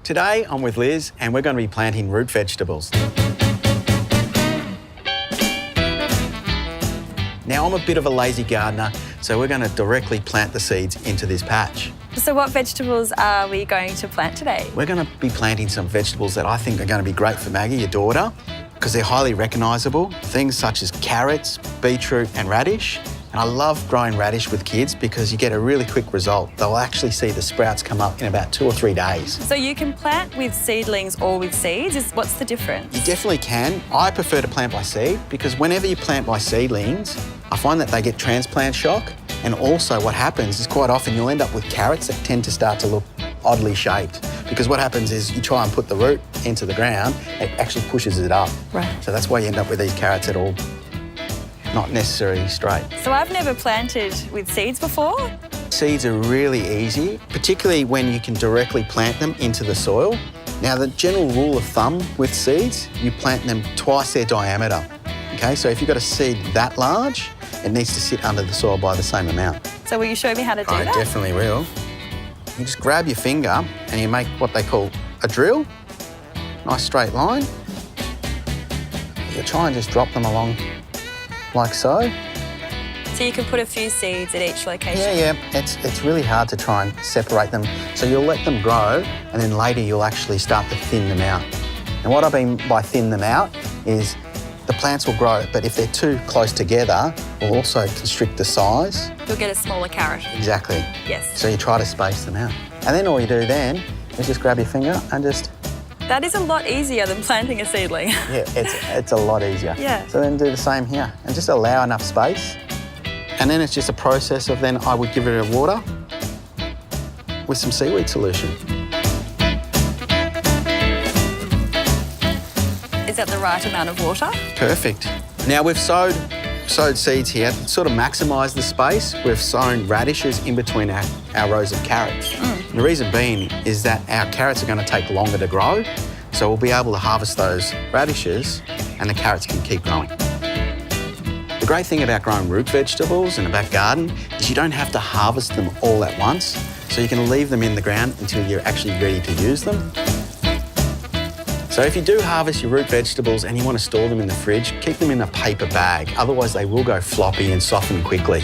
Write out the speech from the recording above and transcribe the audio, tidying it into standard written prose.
Today I'm with Liz and we're going to be planting root vegetables. Now I'm a bit of a lazy gardener, so we're going to directly plant the seeds into this patch. So what vegetables are we going to plant today? We're going to be planting some vegetables that I think are going to be great for Maggie, your daughter, because they're highly recognisable. Things such as carrots, beetroot and radish. And I love growing radish with kids because you get a really quick result. They'll actually see the sprouts come up in about 2 or 3 days. So you can plant with seedlings or with seeds. What's the difference? You definitely can. I prefer to plant by seed because whenever you plant by seedlings, I find that they get transplant shock. And also what happens is quite often you'll end up with carrots that tend to start to look oddly shaped. Because what happens is you try and put the root into the ground, it actually pushes it up. Right. So that's why you end up with these carrots that are all not necessarily straight. So I've never planted with seeds before. Seeds are really easy, particularly when you can directly plant them into the soil. Now, the general rule of thumb with seeds, you plant them twice their diameter. Okay, so if you've got a seed that large, it needs to sit under the soil by the same amount. So will you show me how to do that? I definitely will. You just grab your finger and you make what they call a drill. Nice straight line. You try and just drop them along like so. So you can put a few seeds at each location? Yeah. It's really hard to try and separate them. So you'll let them grow and then later you'll actually start to thin them out. And what I mean by thin them out is the plants will grow, but if they're too close together, will also constrict the size. You'll get a smaller carrot. Exactly. Yes. So you try to space them out. And then all you do then is just grab your finger and just... That is a lot easier than planting a seedling. Yeah, it's a lot easier. Yeah. So then do the same here and just allow enough space. And then it's just a process of then I would give it a water with some seaweed solution. Is that the right amount of water? Perfect. Now we've sowed seeds here to sort of maximise the space. We've sown radishes in between our rows of carrots. The reason being is that our carrots are going to take longer to grow, so we'll be able to harvest those radishes and the carrots can keep growing. The great thing about growing root vegetables in a back garden is you don't have to harvest them all at once, so you can leave them in the ground until you're actually ready to use them. So if you do harvest your root vegetables and you want to store them in the fridge, keep them in a paper bag, otherwise they will go floppy and soften quickly.